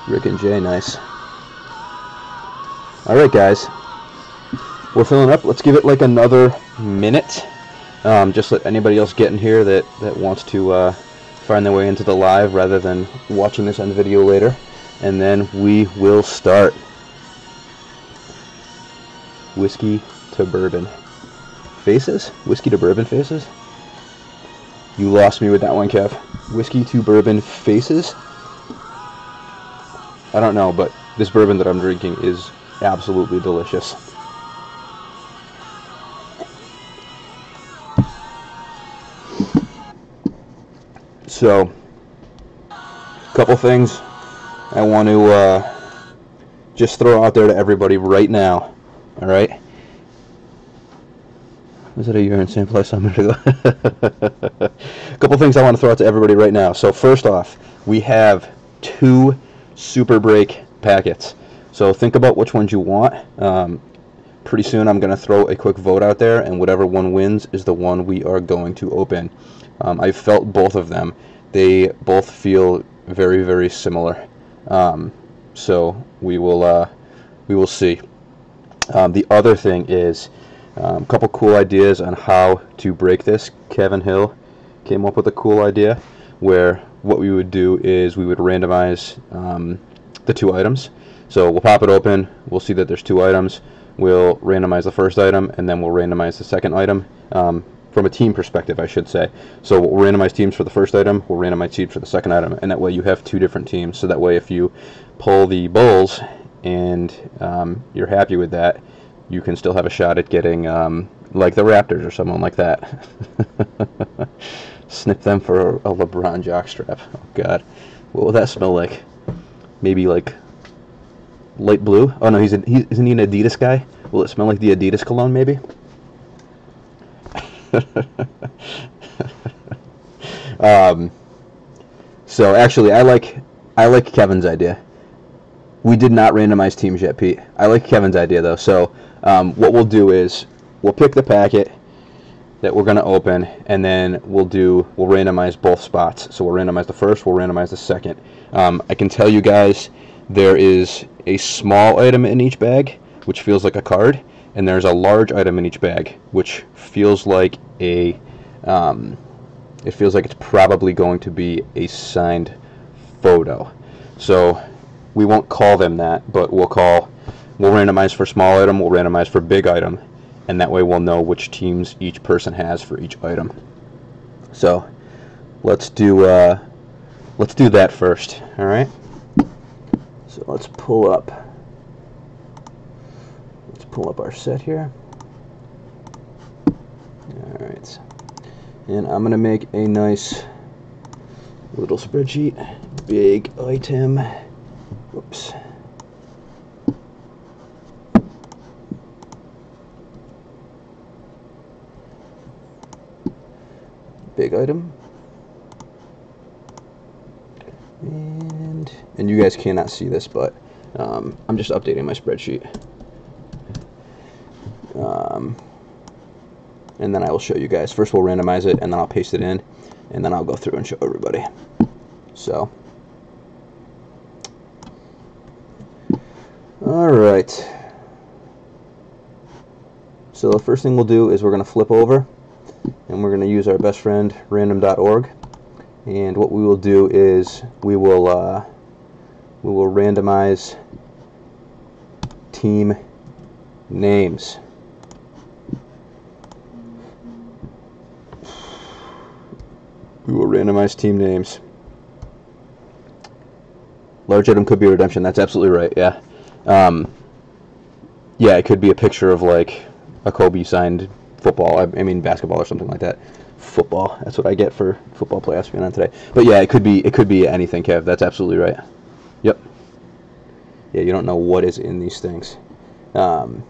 Rick and Jay, nice. Alright guys, we're filling up. Let's give it like another minute. Just let anybody else get in here that wants to find their way into the live rather than watching this on video later. And then we will start. Whiskey to bourbon faces? Whiskey to bourbon faces? You lost me with that one, Kev. Whiskey to bourbon faces? I don't know, but this bourbon that I'm drinking is absolutely delicious. So, a couple things I want to just throw out there to everybody right now. All right. Was it a year in St. Place a minute ago? A couple things I want to throw out to everybody right now. So first off, we have 2 Super Break packets. So think about which ones you want. Pretty soon I'm going to throw a quick vote out there, and whatever one wins is the one we are going to open. I've felt both of them. They both feel very, very similar. So we will see. The other thing is a couple cool ideas on how to break this. Kevin Hill came up with a cool idea where what we would do is we would randomize the 2 items. So we'll pop it open, we'll see that there's 2 items, we'll randomize the first item, and then we'll randomize the second item, from a team perspective, I should say. So we'll randomize teams for the first item, we'll randomize teams for the second item, and that way you have 2 different teams. So that way if you pull the Bulls and you're happy with that, you can still have a shot at getting like the Raptors or someone like that. Snip them for a LeBron jockstrap. Oh God, what will that smell like? Maybe like light blue? Oh no, isn't he an Adidas guy? Will it smell like the Adidas cologne maybe? So actually I like Kevin's idea. We did not randomize teams yet, Pete. I like Kevin's idea though. So what we'll do is we'll pick the packet that we're going to open, and then we'll randomize both spots. So we'll randomize the first, we'll randomize the second. I can tell you guys there is a small item in each bag, which feels like a card, and there's a large item in each bag, which feels like it feels like it's probably going to be a signed photo. So we won't call them that, but we'll randomize for small item, we'll randomize for big item, and that way we'll know which teams each person has for each item. So let's do that first. All right. So let's pull up our set here. All right. And I'm gonna make a nice little spreadsheet. Big item. Whoops. Big item. And you guys cannot see this, but I'm just updating my spreadsheet. And then I will show you guys. First we'll randomize it, and then I'll paste it in, and then I'll go through and show everybody. So, alright. So the first thing we'll do is we're going to flip over, and we're going to use our best friend random.org, and what we will do is we will randomize team names. We will randomize team names. Large item could be redemption. That's absolutely right. Yeah. Yeah, it could be a picture of like a Kobe signed football. I mean basketball or something like that. Football. That's what I get for football playoffs being on today. But yeah, it could be anything, Kev. That's absolutely right. Yep. Yeah, you don't know what is in these things. So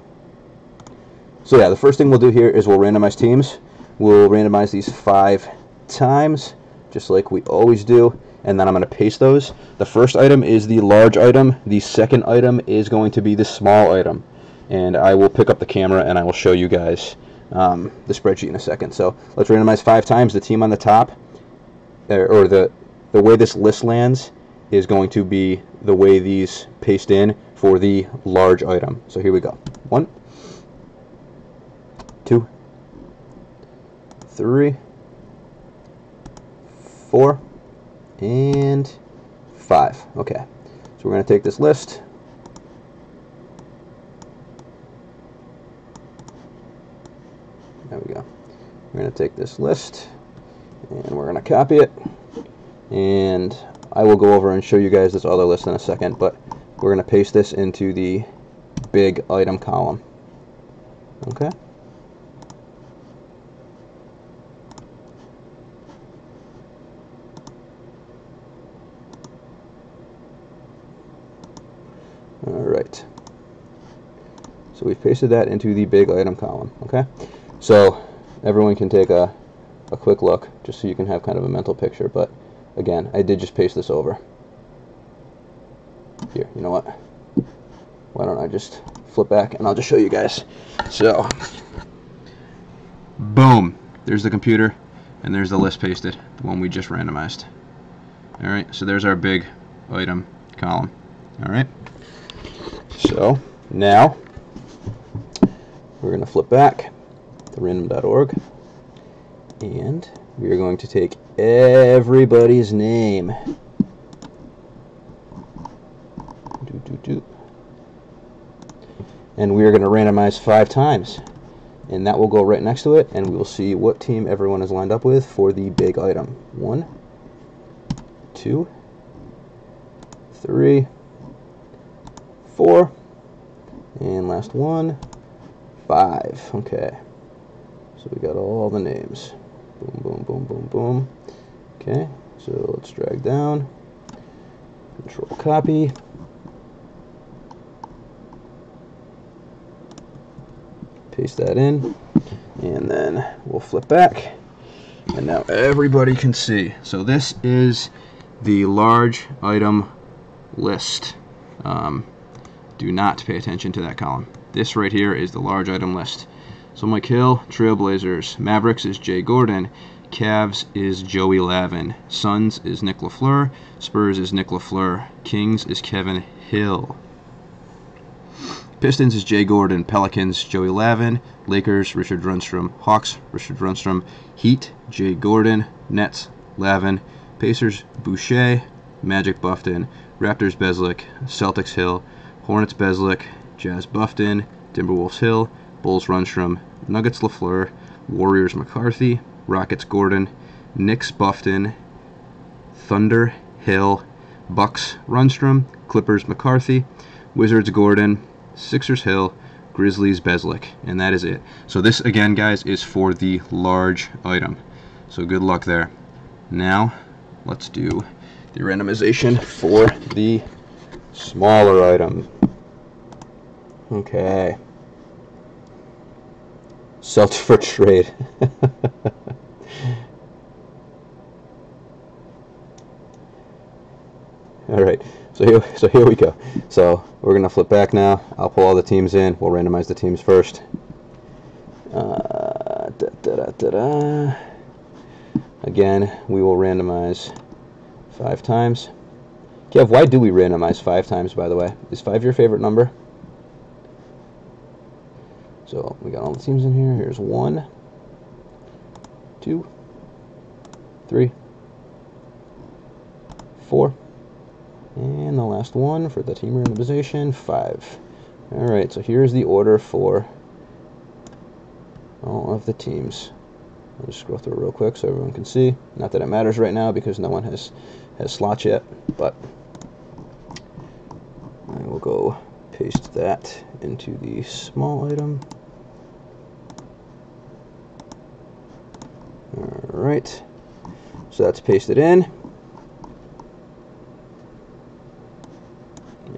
yeah, the first thing we'll do here is we'll randomize teams. We'll randomize these 5 times, just like we always do, and then I'm going to paste those. The first item is the large item. The second item is going to be the small item, and I will pick up the camera and I will show you guys the spreadsheet in a second. So let's randomize 5 times. The team on the top, or the way this list lands is going to be the way these paste in for the large item. So here we go. 1, 2, 3, 4, and 5. Okay, so we're going to take this list. There we go. We're going to take this list and we're going to copy it. And I will go over and show you guys this other list in a second, but we're going to paste this into the big item column. Okay? Alright. So we've pasted that into the big item column. Okay? So everyone can take a quick look just so you can have kind of a mental picture, but again, I did just paste this over. Here, you know what? Why don't I just flip back and I'll just show you guys. So, boom! There's the computer, and there's the list pasted, the one we just randomized. Alright, so there's our big item column. Alright? So, now, we're going to flip back to random.org, and we are going to take everybody's name. And we are going to randomize 5 times. And that will go right next to it, and we will see what team everyone is lined up with for the big item. 1, 2, 3, 4, and last one, 5. Okay. So we got all the names. Boom, boom, boom, boom, boom. Okay, so let's drag down. Control copy. Paste that in, and then we'll flip back, and now everybody can see. So this is the large item list. Do not pay attention to that column. This right here is the large item list. So Mike Hill, Trailblazers. Mavericks is Jay Gordon. Cavs is Joey Lavin. Suns is Nick LaFleur. Spurs is Nick LaFleur. Kings is Kevin Hill. Pistons is Jay Gordon. Pelicans, Joey Lavin. Lakers, Richard Runstrom. Hawks, Richard Runstrom. Heat, Jay Gordon. Nets, Lavin. Pacers, Boucher. Magic, Buffton. Raptors, Beslick. Celtics, Hill. Hornets, Beslick. Jazz, Buffton. Timberwolves, Hill. Bulls, Runstrom. Nuggets, LaFleur. Warriors, McCarthy. Rockets, Gordon. Knicks, Buffton. Thunder, Hill. Bucks, Runstrom. Clippers, McCarthy. Wizards, Gordon. Sixers, Hill. Grizzlies, Beslick. And that is it. So this, again, guys, is for the large item. So good luck there. Now, let's do the randomization for the smaller item. Okay. Sell for trade. Alright, so here we go. So we're going to flip back now. I'll pull all the teams in. We'll randomize the teams first. Again, we will randomize 5 times. Kev, why do we randomize 5 times, by the way? Is 5 your favorite number? So we got all the teams in here. Here's 1, 2, 3, 4, and the last one for the team randomization, 5. Alright, so here's the order for all of the teams. I'll just scroll through real quick so everyone can see. Not that it matters right now because no one has slots yet, but I will go paste that into the small item. Alright, so that's pasted in.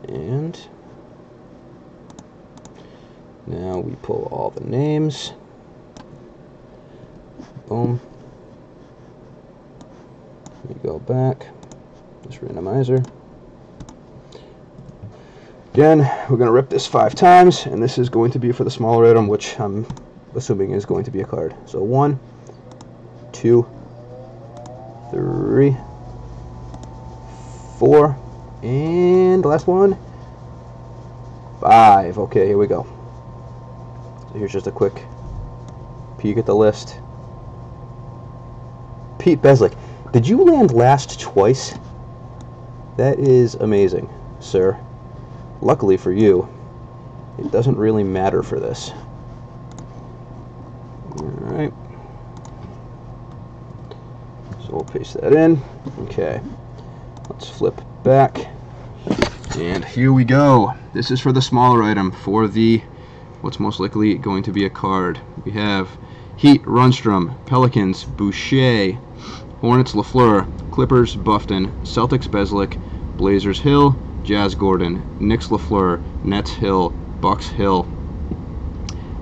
And now we pull all the names. Boom. We go back. This randomizer. Again, we're going to rip this 5 times, and this is going to be for the smaller item, which I'm assuming is going to be a card. So 1, 2, 3, 4, And the last one, 5. Okay, here we go. So here's just a quick peek at the list. Pete Beslick, did you land last twice? That is amazing, sir. Luckily for you, it doesn't really matter for this. Alright. So we'll paste that in. Okay. Let's flip back. And here we go. This is for the smaller item, for the what's most likely going to be a card. We have Heat, Rundstrom, Pelicans, Boucher, Hornets, LaFleur, Clippers, Buffton, Celtics, Beslick, Blazers, Hill, Jazz, Gordon, Knicks, LaFleur, Nets, Hill, Bucks, Hill.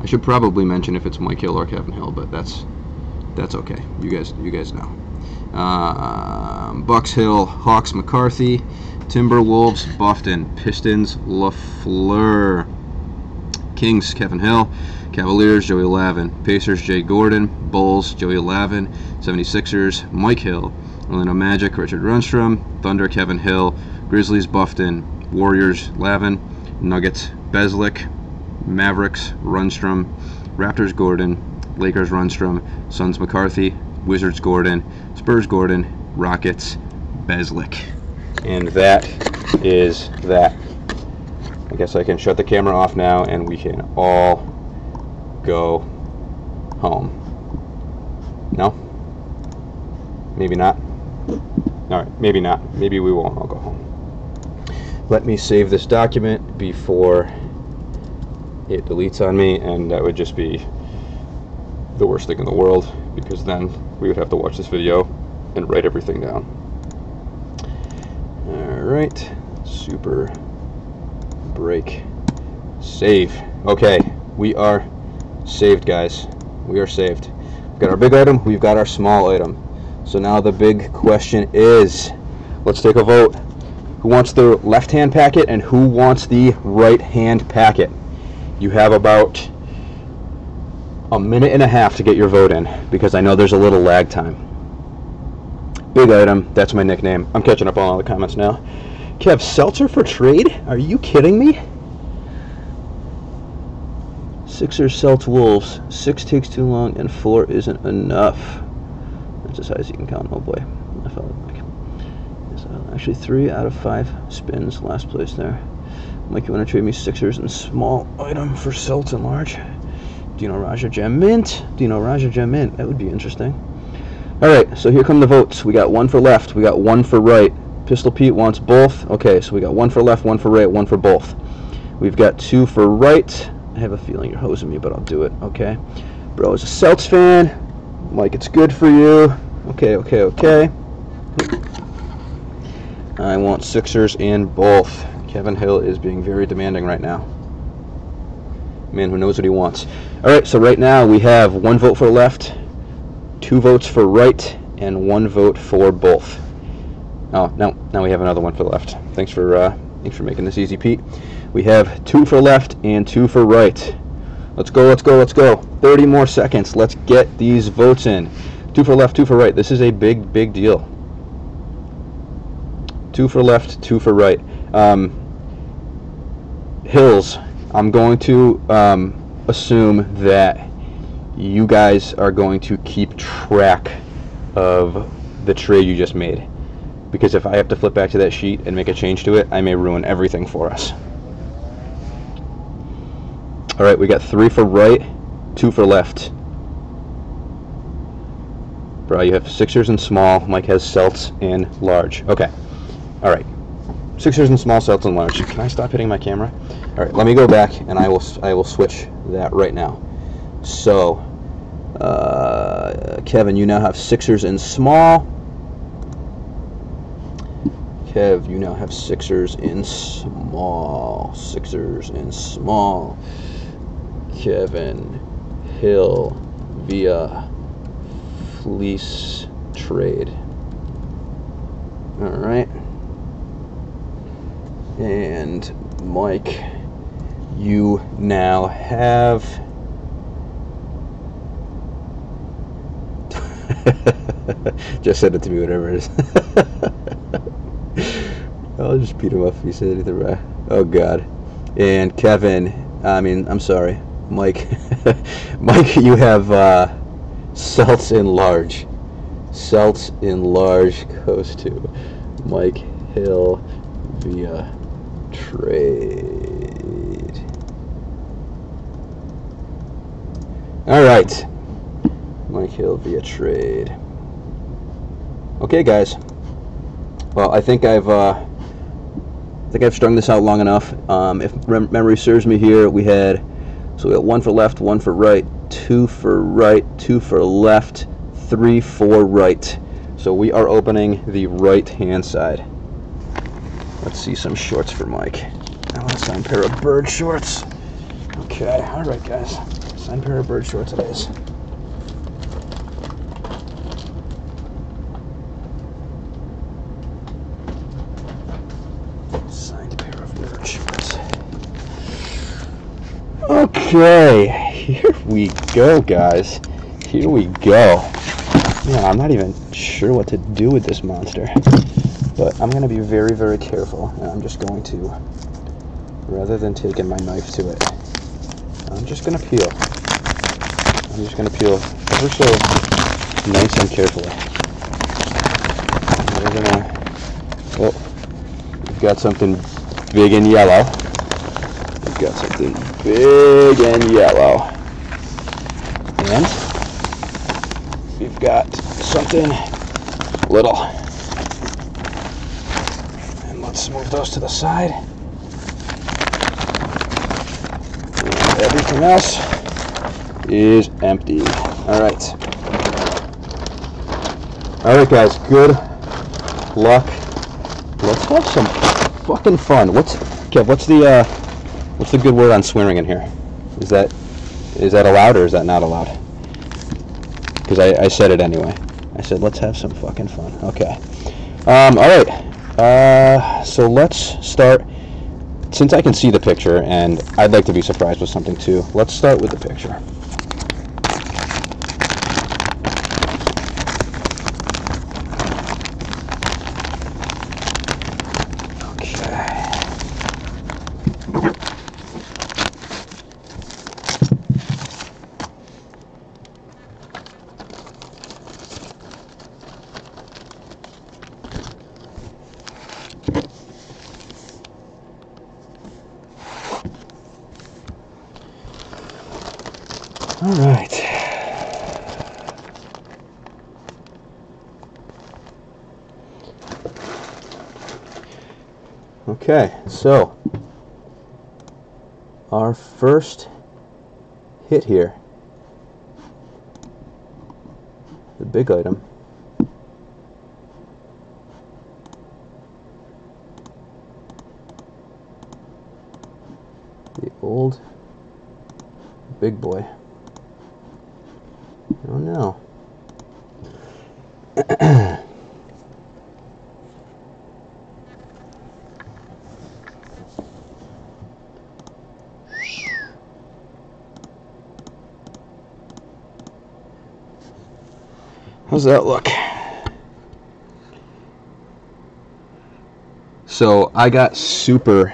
I should probably mention if it's Mike Hill or Kevin Hill, but that's okay. You guys know. Bucks, Hill, Hawks, McCarthy, Timberwolves, Buffton, Pistons, LaFleur, Kings, Kevin Hill, Cavaliers, Joey Lavin, Pacers, Jay Gordon, Bulls, Joey Lavin, 76ers, Mike Hill, Orlando Magic, Richard Rundstrom, Thunder, Kevin Hill, Grizzlies, Buffton, Warriors, Lavin, Nuggets, Beslick, Mavericks, Rundstrom, Raptors, Gordon, Lakers, Rundstrom, Suns, McCarthy, Wizards, Gordon, Spurs, Gordon, Rockets, Beslick. And that is that. I guess I can shut the camera off now and we can all go home. No? Maybe not? Alright, maybe not. Maybe we won't all go home. Let me save this document before it deletes on me, and that would just be the worst thing in the world, because then we would have to watch this video and write everything down. Alright, super break save. Okay, we are saved, guys. We are saved. We've got our big item, we've got our small item. So now the big question is, let's take a vote. Who wants the left-hand packet and who wants the right-hand packet? You have about a minute and a half to get your vote in, because I know there's a little lag time. Big item, that's my nickname. I'm catching up on all the comments now. Kev, Seltzer for trade? Are you kidding me? Sixers, Celts, Wolves. 6 takes too long and 4 isn't enough. That's as high as you can count. Oh boy, I felt like actually 3 out of 5 spins. Last place there. Mike, you want to trade me Sixers and small item for Celts and large? Dino Raja Gem Mint. Dino Raja Gem Mint. That would be interesting. Alright, so here come the votes. We got 1 for left, we got 1 for right. Pistol Pete wants both. Okay, so we got 1 for left, 1 for right, 1 for both. We've got 2 for right. I have a feeling you're hosing me, but I'll do it. Okay. Bro is a Celts fan. Mike, it's good for you. Okay, okay, okay. I want Sixers in both. Kevin Hill is being very demanding right now. Man who knows what he wants. Alright, so right now we have 1 vote for left, 2 votes for right, and 1 vote for both. Oh, no, now we have another 1 for left. Thanks for making this easy, Pete. We have 2 for left and 2 for right. Let's go, let's go, let's go. 30 more seconds. Let's get these votes in. 2 for left, 2 for right. This is a big, big deal. 2 for left, 2 for right. Hills, I'm going to assume that you guys are going to keep track of the trade you just made. Because if I have to flip back to that sheet and make a change to it, I may ruin everything for us. Alright, we got 3 for right, 2 for left. Bro, you have Sixers and small. Mike has Celts and large. Okay. Alright. Sixers and small, Celts and large. Can I stop hitting my camera? Alright, let me go back and I will switch that right now. So, Kevin, you now have Sixers and small. Kev, you now have Sixers in small. Sixers in small. Kevin Hill via fleece trade. Alright. And Mike, you now have just send it to me, whatever it is. I'll just beat him up if he says anything right. Oh God. And Kevin, I'm sorry, Mike. Mike, you have Celts in large. Celts in large goes to Mike Hill via trade. All right, Mike Hill via trade. Okay, guys. Well, I think I've strung this out long enough. If memory serves me here, we got one for left, one for right, two for right, two for left, 3 for right. So we are opening the right hand side. Let's see some shorts for Mike. Now let's sign a pair of bird shorts. Okay, all right, guys. Sign a pair of bird shorts it is. Signed pair of bird shorts. Okay, here we go, guys. Here we go. Man, I'm not even sure what to do with this monster. But I'm going to be very, very careful. And I'm just going to, rather than taking my knife to it, I'm just going to peel. I'm just going to peel ever so nice and carefully. And we're going to, oh, we've got something big and yellow. We've got something big and yellow. And we've got something little. And let's move those to the side. And everything else is empty. Alright. Alright, guys, good luck. Let's have some fucking fun. Kev, what's the good word on swearing in here? Is that allowed or is that not allowed? Because I said it anyway. I said let's have some fucking fun. Okay. Alright. So let's start. Since I can see the picture, and I'd like to be surprised with something too, let's start with the picture. All right. Okay, so our first hit here, the big item, the old big boy. Oh no. How's that look? So I got super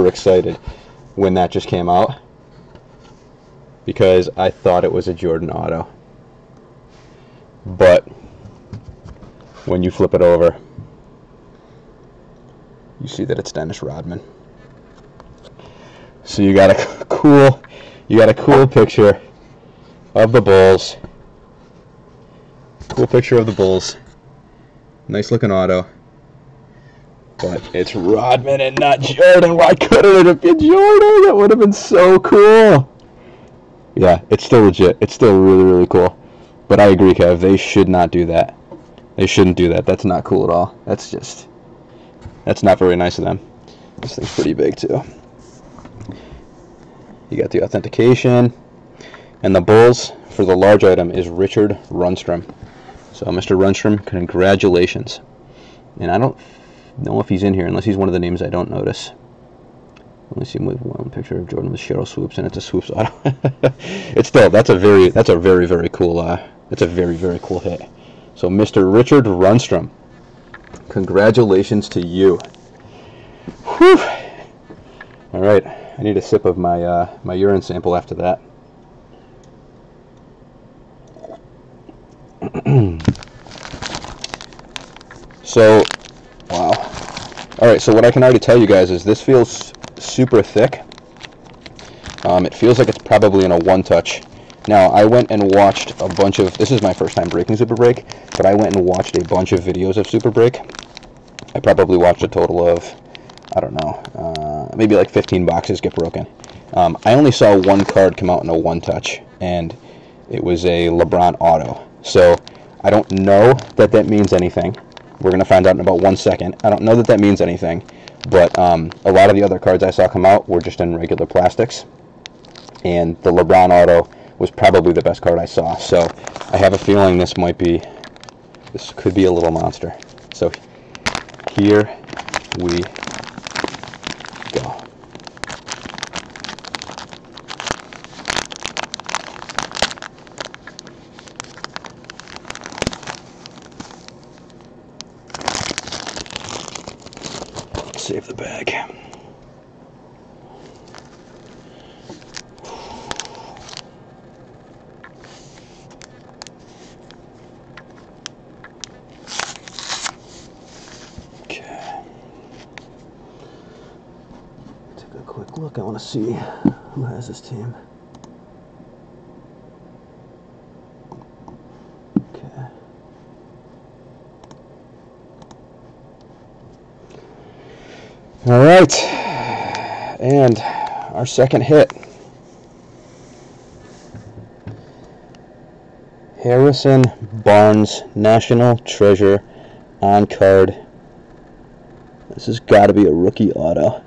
excited when that just came out, because I thought it was a Jordan auto. But when you flip it over, you see that it's Dennis Rodman. So you got a cool picture of the Bulls. Cool picture of the Bulls. Nice looking auto. But it's Rodman and not Jordan. Why couldn't it have been Jordan? That would have been so cool. Yeah, it's still legit. It's still really cool. But I agree, Kev. They should not do that. They shouldn't do that. That's not cool at all. That's not very nice of them. This thing's pretty big, too. You got the authentication. And the Bulls, for the large item, is Richard Rundstrom. So, Mr. Rundstrom, congratulations. And I don't know if he's in here, unless he's one of the names I don't notice. Let me see one picture of Jordan with Cheryl Swoops, and it's a Swoops auto. It's still, that's a very cool, it's a very cool hit. So Mr. Richard Runstrom, congratulations to you. Whew. All right, I need a sip of my my urine sample after that. So, wow. All right, so what I can already tell you guys is this feels super thick. It feels like it's probably in a one-touch. Now, I went and watched a bunch of, this is my first time breaking Super Brake, but I went and watched a bunch of videos of Super Brake. I probably watched a total of, I don't know, maybe like 15 boxes get broken. I only saw one card come out in a one-touch, and it was a LeBron auto. So, I don't know that that means anything. We're going to find out in about 1 second. I don't know that that means anything, but a lot of the other cards I saw come out were just in regular plastics. And the LeBron auto was probably the best card I saw. So I have a feeling this could be a little monster. So here we go. Save the bag. Quick look. I want to see who has this team. Okay. All right. And our second hit. Harrison Barnes, National Treasure on card. This has got to be a rookie auto.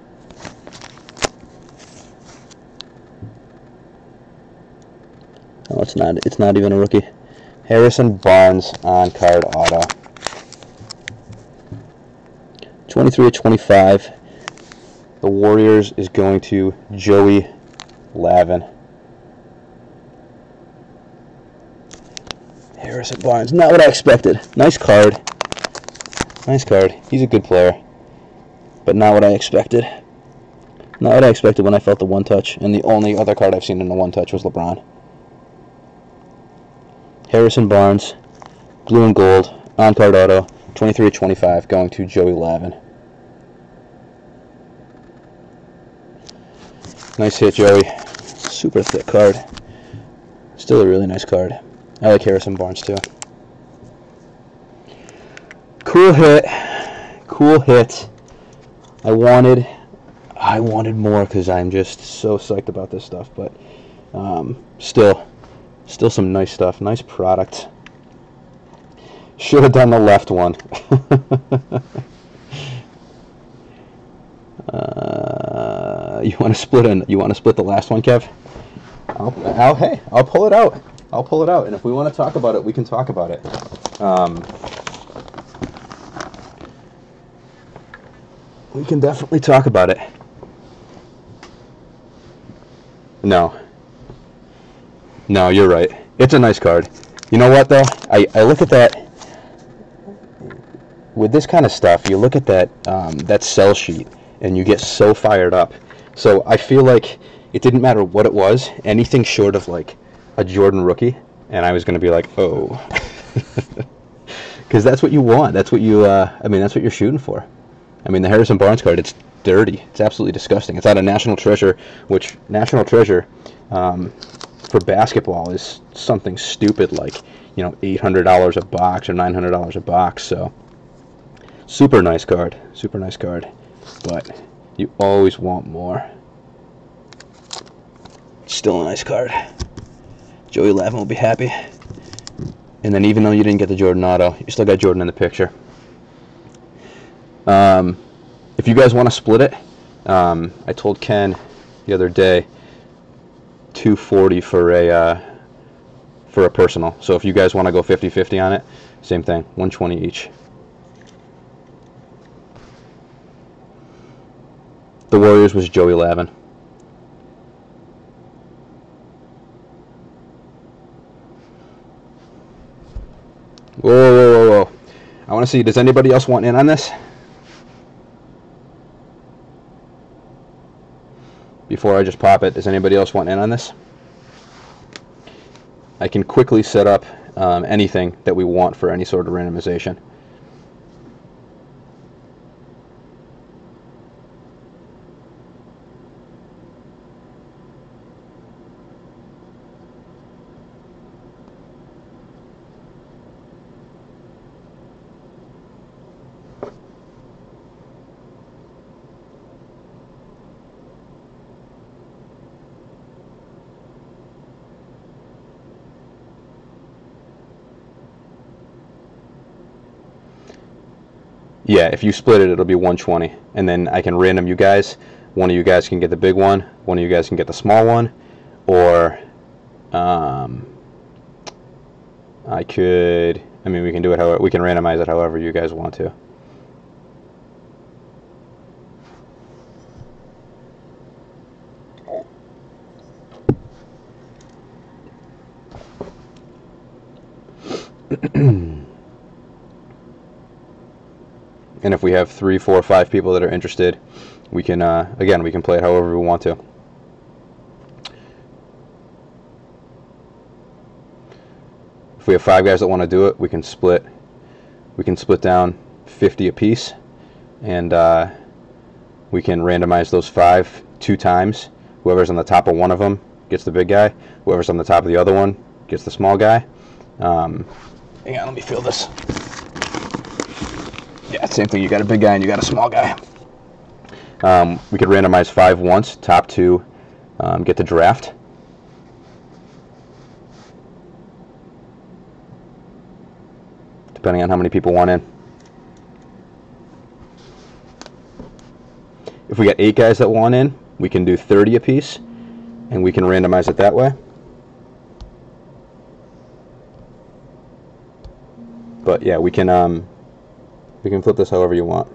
Oh, it's not. It's not even a rookie. Harrison Barnes on card auto. 23/25. The Warriors is going to Joey Lavin. Harrison Barnes. Not what I expected. Nice card. Nice card. He's a good player, but not what I expected. Not what I expected when I felt the one touch. And the only other card I've seen in the one touch was LeBron. Harrison Barnes, blue and gold, on-card auto, 23/25, going to Joey Lavin. Nice hit, Joey. Super thick card. Still a really nice card. I like Harrison Barnes, too. Cool hit. Cool hit. I wanted more because I'm just so psyched about this stuff, but Still some nice stuff. Nice product. Should have done the left one. You want to split You want to split the last one, Kev? Hey, I'll pull it out. I'll pull it out, and if we want to talk about it, we can talk about it. We can definitely talk about it. No, you're right. It's a nice card. You know what, though? I look at that. With this kind of stuff, you look at that sell sheet, and you get so fired up. So I feel like it didn't matter what it was, anything short of, like, a Jordan rookie, and I was going to be like, oh. Because that's what you want. That's what you, that's what you're shooting for. I mean, the Harrison Barnes card, it's dirty. It's absolutely disgusting. It's out of National Treasure, which National Treasure, for basketball is something stupid like, $800 a box or $900 a box. So super nice card, but you always want more. Still a nice card. Joey Lavin will be happy. And then even though you didn't get the Jordan auto, you still got Jordan in the picture. If you guys want to split it, I told Ken the other day, $240 for a personal. So if you guys want to go 50-50 on it, same thing, $120 each. The Warriors was Joey Lavin. Whoa, want to see, does anybody else want in on this? Before I just pop it, does anybody else want in on this? I can quickly set up anything that we want for any sort of randomization. Yeah, if you split it, it'll be 120, and then I can random you guys. One of you guys can get the big one, one of you guys can get the small one, or I mean, we can do it however, we can randomize it however you guys want to. And if we have 3, 4, 5 people that are interested, we can, again, we can play it however we want to. If we have 5 guys that want to do it, we can split down 50 apiece, and we can randomize those 5 2 times. Whoever's on the top of one of them gets the big guy. Whoever's on the top of the other one gets the small guy. Hang on, let me feel this. Yeah, same thing. You got a big guy and you got a small guy. We could randomize 5 once. Top 2 get the draft. Depending on how many people want in. If we got 8 guys that want in, we can do 30 apiece, and we can randomize it that way. But yeah, we can flip this however you want.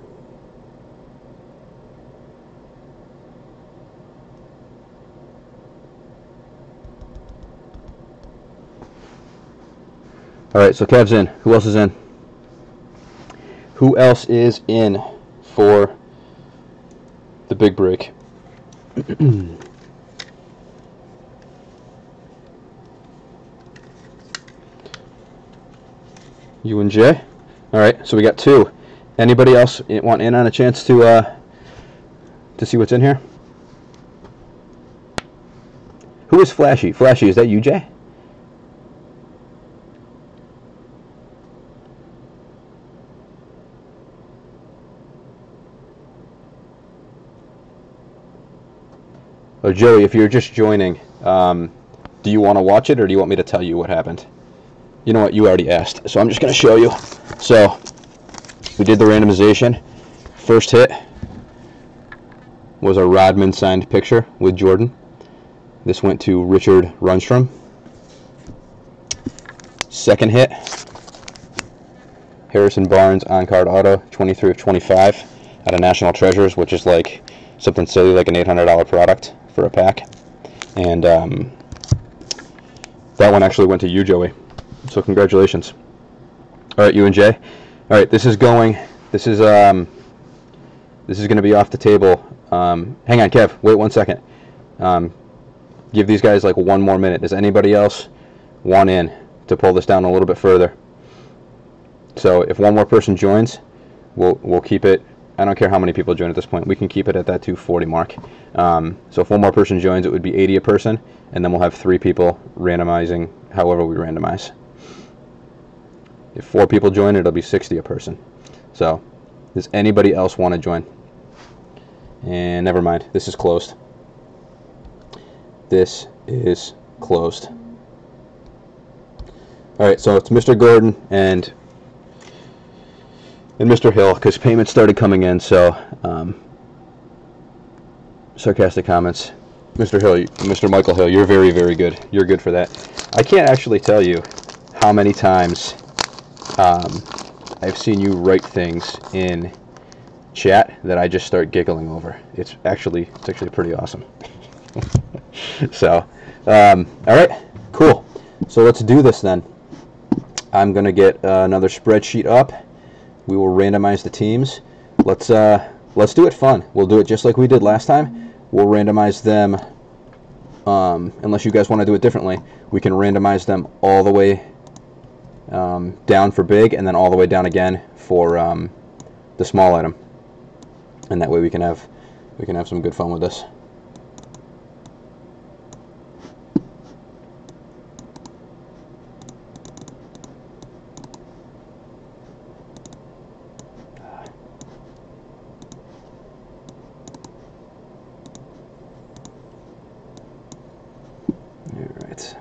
Alright, so Kev's in. Who else is in? Who else is in for the big break? You and Jay? Alright, so we got 2. Anybody else want in on a chance to see what's in here? Who is Flashy? Flashy, is that you, Jay? Oh, Joey, if you're just joining, do you want to watch it, or do you want me to tell you what happened? You know what? You already asked, so I'm just going to show you. So, we did the randomization. First hit was a Rodman signed picture with Jordan. This went to Richard Rundstrom. Second hit, Harrison Barnes on-card auto, 23 of 25 out of National Treasures, which is like something silly like an $800 product for a pack. And that one actually went to you, Joey. So congratulations. All right, you and Jay. All right, this is going to be off the table. Hang on, Kev. Wait 1 second. Give these guys like 1 more minute. Does anybody else want in to pull this down a little bit further? So if 1 more person joins, we'll keep it. I don't care how many people join at this point. We can keep it at that 240 mark. So if 1 more person joins, it would be 80 a person, and then we'll have 3 people randomizing however we randomize. If 4 people join, it'll be 60 a person. So does anybody else want to join? And never mind, this is closed. This is closed. All right, so it's Mr. Gordon and Mr. Hill, because payments started coming in. So sarcastic comments. Mr. Hill, Mr. Michael Hill, you're very, very good. You're good for that. I can't actually tell you how many times I've seen you write things in chat that I just start giggling over. It's actually pretty awesome. So, all right, cool. So let's do this then. I'm gonna get another spreadsheet up, we will randomize the teams. Let's do it fun. We'll do it just like we did last time. We'll randomize them, unless you guys want to do it differently. We can randomize them all the way down for big, and then all the way down again for the small item. And that way we can have some good fun with this. Alright.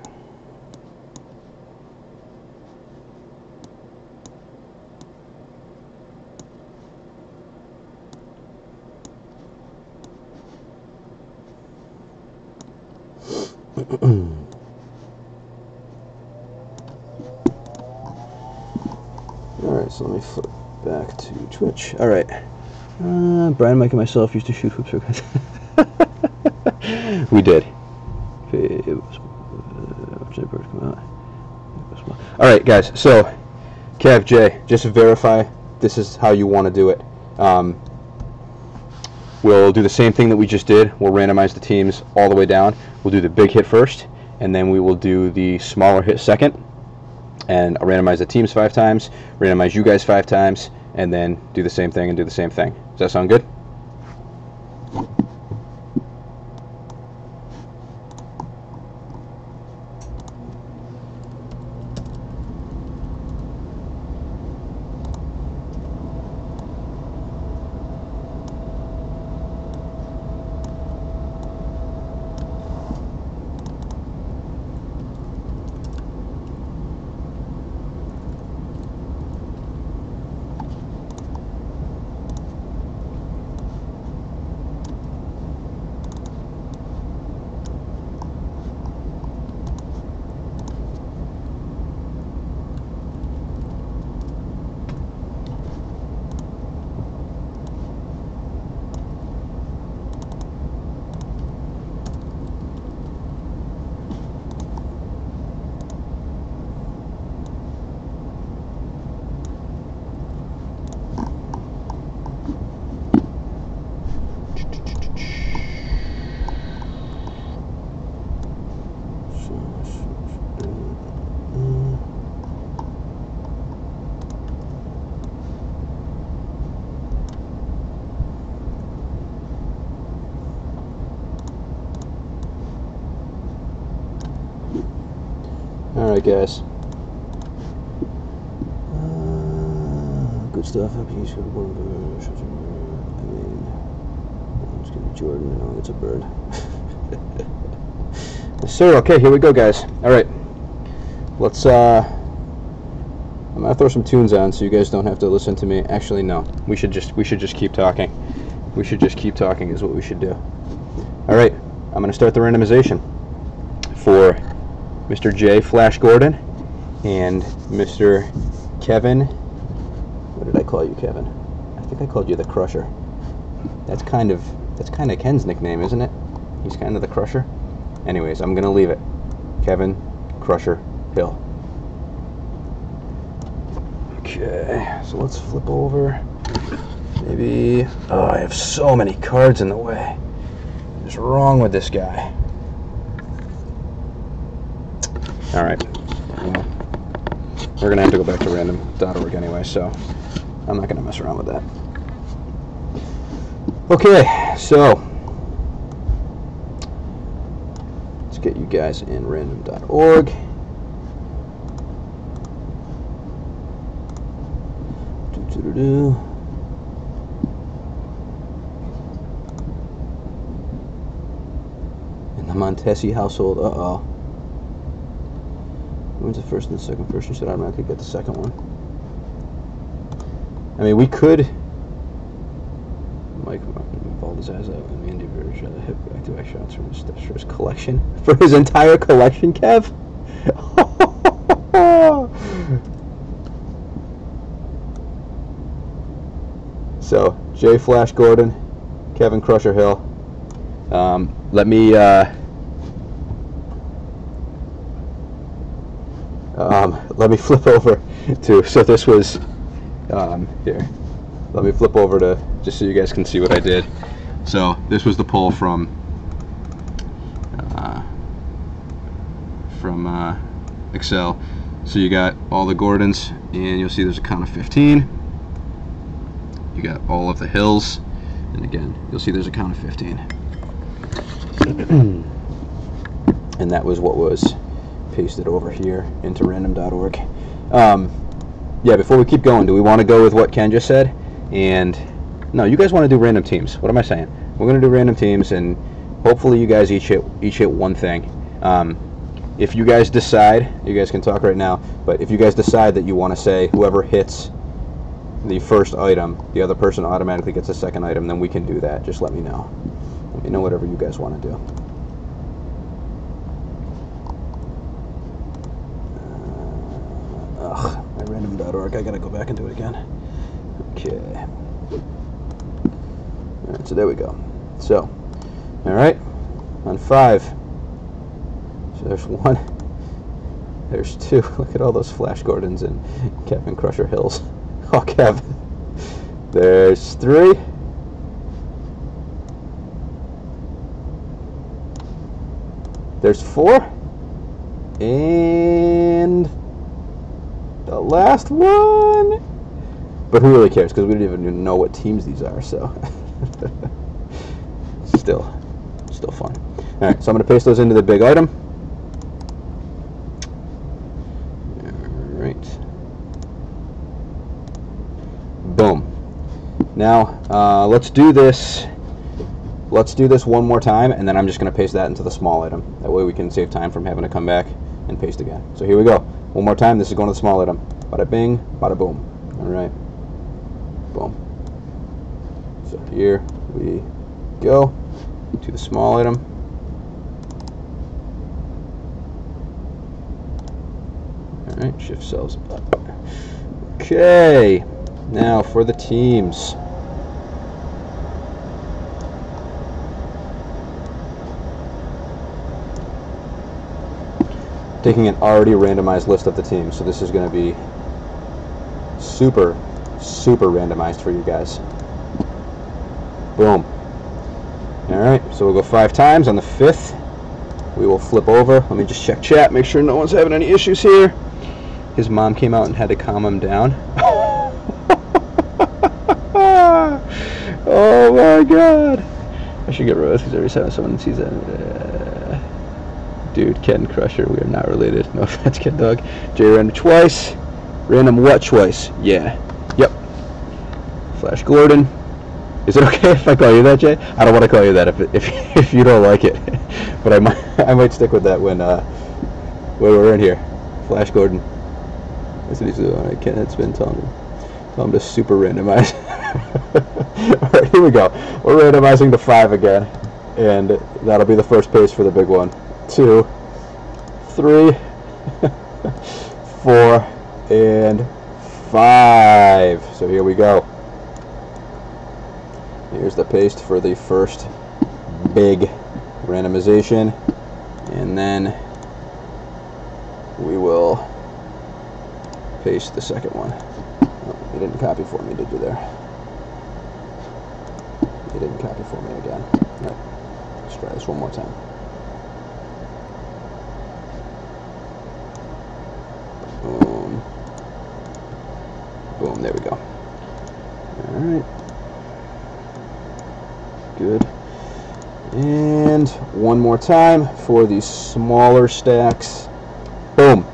Alright, so let me flip back to Twitch. Alright. Brian, Mike, and myself used to shoot hoops for guys. We did. Alright, guys, so Kev, Jay, just to verify this is how you want to do it. We'll do the same thing that we just did. We'll randomize the teams all the way down. We'll do the big hit first, and then we will do the smaller hit second. And I'll randomize the teams 5 times, randomize you guys 5 times, and then do the same thing and do the same thing. Does that sound good? Alright, guys. Good stuff. Happy you should have one. I mean, it's gonna be Jordan. No, it's a bird. Yes, sir. Okay, here we go, guys. Alright. Let's, I'm gonna throw some tunes on so you guys don't have to listen to me. Actually, no. We should just keep talking. We should just keep talking is what we should do. Alright. I'm gonna start the randomization for Mr. J. Flash Gordon and Mr. Kevin. What did I call you, Kevin? I think I called you the Crusher. That's kind of Ken's nickname, isn't it? He's kind of the Crusher. Anyways, I'm gonna leave it. Kevin Crusher Hill. Okay, so let's flip over. Maybe. Oh, I have so many cards in the way. What's wrong with this guy? Alright, well, we're going to have to go back to random.org anyway, so I'm not going to mess around with that. Okay, so let's get you guys in random.org. In the Montesi household, uh-oh. When's the first and the second? First, you should automatically get the second one. I mean, we could. Mike balled his eyes out and Andy Verge hit back-to-back shots from his steps for his collection. For his entire collection, Kev? So, J. Flash Gordon, Kevin Crusher Hill. Let me. Let me flip over to, so this was Here, let me flip over to just so you guys can see what I did. So this was the pull from Excel. So you got all the Gordons, and you'll see there's a count of 15. You got all of the hills, and again, you'll see there's a count of 15. And that was what was pasted over here into random.org. Yeah, before we keep going, do we want to go with what Ken just said? And no, you guys want to do random teams. What am I saying? We're going to do random teams, and hopefully you guys each hit one thing. If you guys decide, you guys can talk right now, but if you guys decide that you want to say whoever hits the first item, the other person automatically gets a second item, then we can do that. Just let me know. Let me know whatever you guys want to do. My random.org, I gotta go back and do it again. Okay. Alright, so there we go. So, alright, on 5. So there's 1, there's 2. Look at all those Flash Gordons and Kevin Crusher Hills. Oh, Kevin. There's 3. There's 4. And the last one. But who really cares? Because we don't even know what teams these are, so. Still fun. Alright, so I'm going to paste those into the big item. Alright. Boom. Now, let's do this. Let's do this one more time, and then I'm just going to paste that into the small item. That way we can save time from having to come back and paste again. So here we go. One more time. This is going to the small item. Bada bing, bada boom. Alright. Boom. So here we go to the small item. Alright, shift cells up. Okay. Now for the teams. Taking an already randomized list of the teams, so this is going to be super randomized for you guys. Boom. Alright, so we'll go 5 times. On the 5th, we will flip over. Let me just check chat, make sure no one's having any issues here. His mom came out and had to calm him down. Oh my god. I should get rid of this because every time someone sees that. Dude, Ken Crusher, we are not related. No offense, Ken Dog. J random twice. Random what twice? Yeah. Yep. Flash Gordon. Is it okay if I call you that, Jay? I don't want to call you that if you don't like it. But I might stick with that when we're in here. Flash Gordon. That's what he's doing. Ken had been telling him to super randomize. Alright, here we go. We're randomizing to 5 again. And that'll be the first paste for the big one. 2, 3, 4, and 5. So here we go. Here's the paste for the first big randomization, and then we will paste the second one. Oh, you didn't copy for me, did you there? You didn't copy for me again. All right, let's try this one more time. Boom. Boom, there we go. All right. Good. And one more time for these smaller stacks. Boom.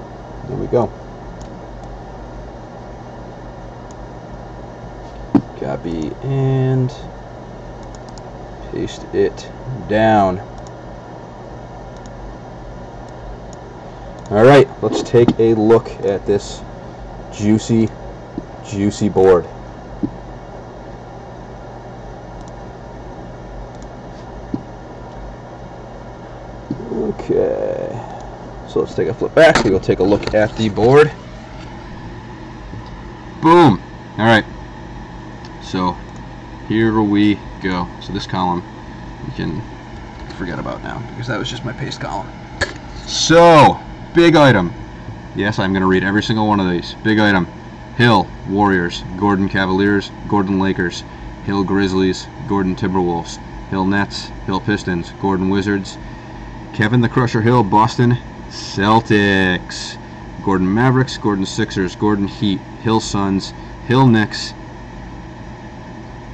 There we go. Copy and paste it down. Alright, let's take a look at this juicy board. Okay, so let's take a flip back. We'll take a look at the board. Boom. Alright, so here we go. So this column you can forget about now because that was just my paste column. So, big item. Yes, I'm going to read every single one of these. Big item. Hill Warriors, Gordon Cavaliers, Gordon Lakers, Hill Grizzlies, Gordon Timberwolves, Hill Nets, Hill Pistons, Gordon Wizards, Kevin the Crusher Hill Boston Celtics, Gordon Mavericks, Gordon Sixers, Gordon Heat, Hill Suns, Hill Knicks,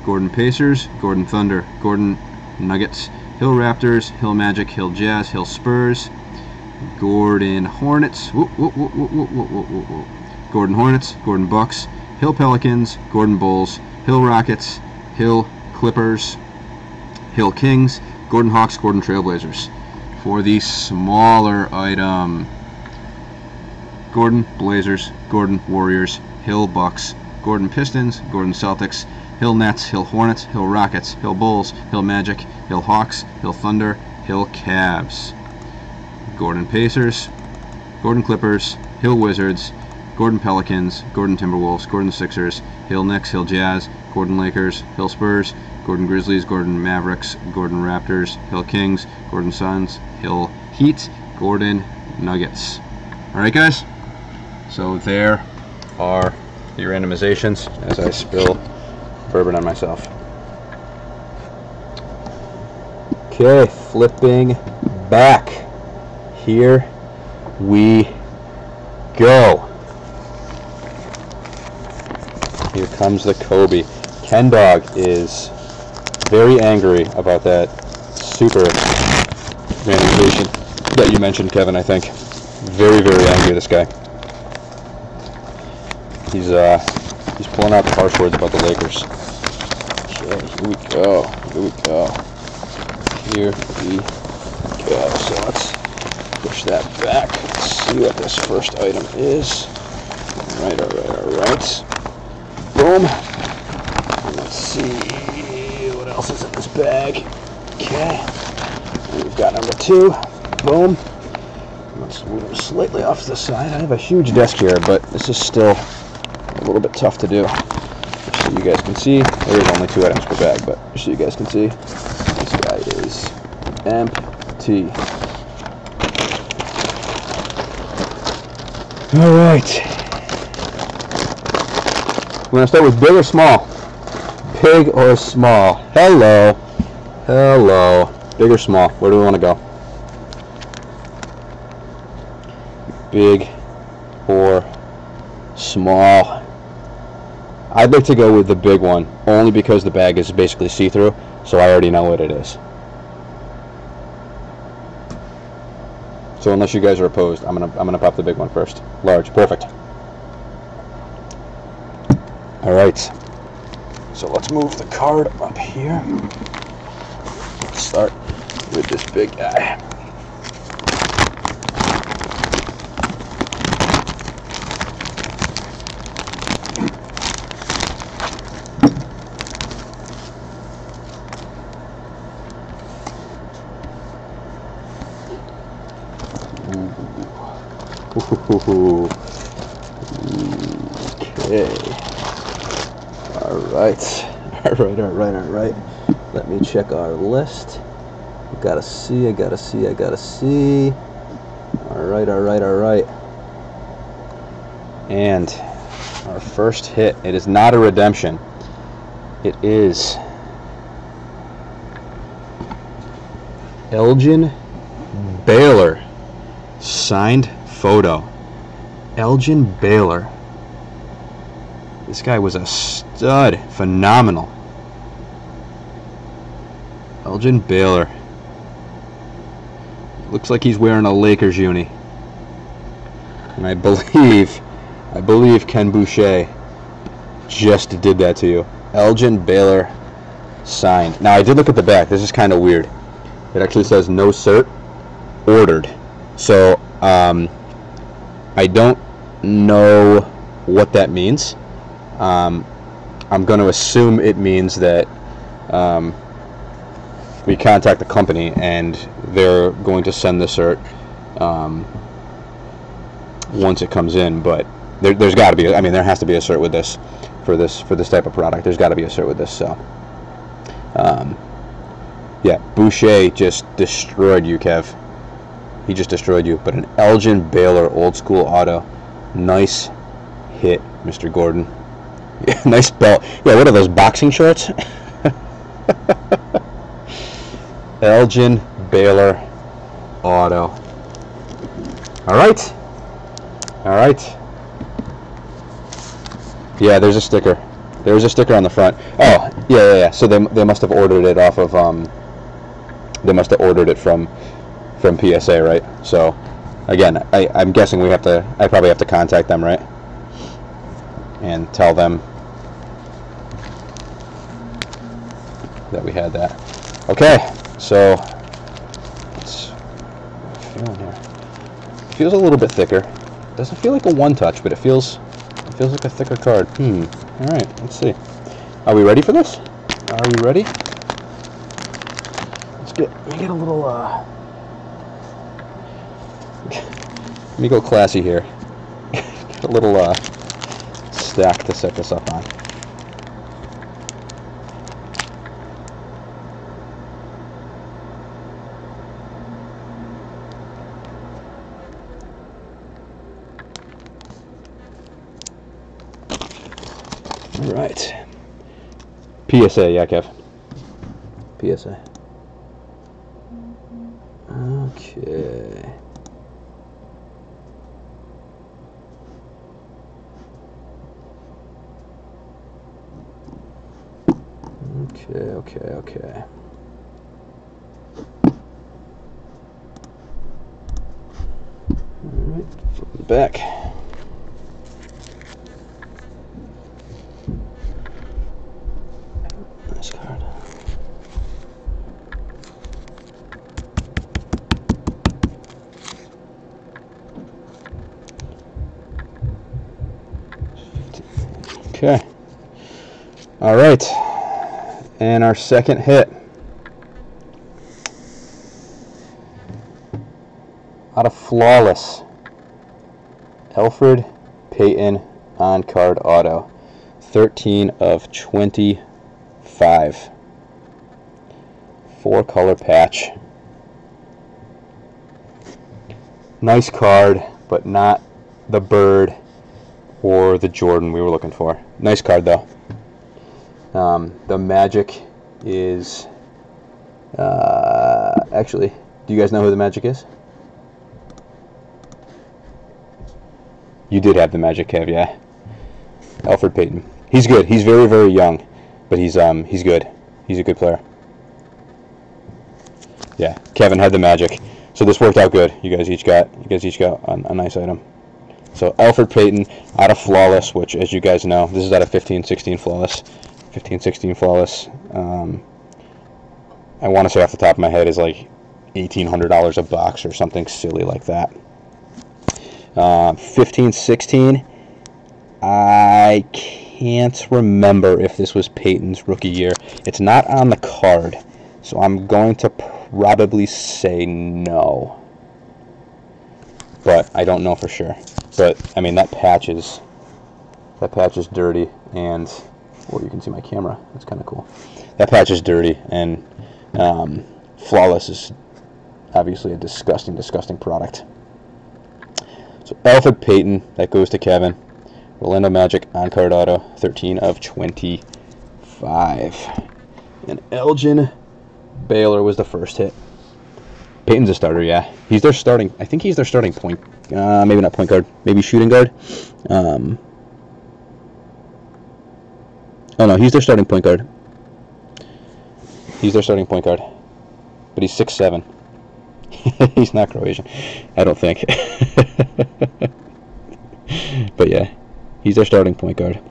Gordon Pacers, Gordon Thunder, Gordon Nuggets, Hill Raptors, Hill Magic, Hill Jazz, Hill Spurs, Gordon Hornets, Gordon Hornets, Gordon Bucks, Hill Pelicans, Gordon Bulls, Hill Rockets, Hill Clippers, Hill Kings, Gordon Hawks, Gordon Trailblazers. For the smaller item, Gordon Blazers, Gordon Warriors, Hill Bucks, Gordon Pistons, Gordon Celtics, Hill Nets, Hill Hornets, Hill Rockets, Hill Bulls, Hill Magic, Hill Hawks, Hill Thunder, Hill Cavs, Gordon Pacers, Gordon Clippers, Hill Wizards, Gordon Pelicans, Gordon Timberwolves, Gordon Sixers, Hill Knicks, Hill Jazz, Gordon Lakers, Hill Spurs, Gordon Grizzlies, Gordon Mavericks, Gordon Raptors, Hill Kings, Gordon Suns, Hill Heat, Gordon Nuggets. Alright guys, so there are the randomizations as I spill bourbon on myself. Okay, flipping back. Here we go. Here comes the Kobe. Ken Dog is very angry about that super randomization that you mentioned, Kevin, I think. Very, very angry, this guy. He's pulling out the harsh words about the Lakers. Okay, here we go. Here we go. Here we go. So let's push that back. Let's see what this first item is. Alright, alright, alright. Boom. And let's see what else is in this bag. Okay. And we've got number 2. Boom. Let's move it slightly off to the side. I have a huge desk here, but this is still a little bit tough to do. Just so you guys can see, there is only 2 items per bag, but just so you guys can see, this guy is empty. Alright. We're going to start with big or small? Big or small? Hello. Hello. Big or small? Where do we want to go? Big or small? I'd like to go with the big one, only because the bag is basically see-through, so I already know what it is. So unless you guys are opposed, I'm gonna pop the big one first. Large, perfect. All right. So let's move the card up here. Let's start with this big guy. Ooh. Okay. Alright. Let me check our list. I gotta see. Alright. And our first hit, it is not a redemption. It is Elgin Baylor. Signed photo. Elgin Baylor. This guy was a stud. Phenomenal. Elgin Baylor. Looks like he's wearing a Lakers uni. And I believe Ken Boucher just did that to you. Elgin Baylor signed. Now I did look at the back. This is kind of weird. It actually says no cert, ordered. So I don't know what that means. I'm going to assume it means that we contact the company and they're going to send the cert once it comes in. But there's got to be, I mean, there has to be a cert with this for this type of product. There's got to be a cert with this. So yeah, Boucher just destroyed you, Kev. He just destroyed you. But an Elgin Baylor old school auto, nice hit Mr. Gordon. Yeah, nice belt. Yeah, what are those, boxing shorts? Elgin Baylor auto. All right. All right. Yeah, there's a sticker. There's a sticker on the front. Oh, yeah. So they must have ordered it off of they must have ordered it from PSA, right? So again, I'm guessing I probably have to contact them, right? And tell them that we had that. Okay, so let's feeling here. It feels a little bit thicker. Doesn't feel like a one touch, but it feels like a thicker card. All right, let's see. Are we ready for this? Are we ready? Let me get a little let me go classy here. Get a little stack to set this up on. All right. PSA, yeah, Kev. PSA. Okay. Okay. All right, flip it back. Nice card. Okay. All right. And our second hit. Out of Flawless. Elfrid Payton on card auto. 13 of 25. 4-color patch. Nice card, but not the Bird or the Jordan we were looking for. Nice card though. The Magic is actually, do you guys know who the Magic is? You did have the Magic, Kev, yeah. Elfrid Payton. He's good. He's very, very young, but he's good. He's a good player. Yeah, Kevin had the Magic, so this worked out good. You guys each got a nice item. So Elfrid Payton out of Flawless, which, as you guys know, this is out of 15-16 Flawless. 15-16 Flawless. I want to say off the top of my head is like $1,800 a box or something silly like that. 15-16. I can't remember if this was Payton's rookie year. It's not on the card, so I'm going to probably say no. But I don't know for sure. But I mean, that patch is dirty, and well, you can see my camera. That's kind of cool. That patch is dirty, and Flawless is obviously a disgusting product. So Elfrid Payton, that goes to Kevin. Orlando Magic on card auto, 13 of 25. And Elgin Baylor was the first hit. Payton's a starter, yeah. He's their starting. I think he's their starting point. Maybe not point guard. Maybe shooting guard. Oh no, he's their starting point guard. He's their starting point guard. But he's 6'7". He's not Croatian, I don't think. But yeah, he's their starting point guard.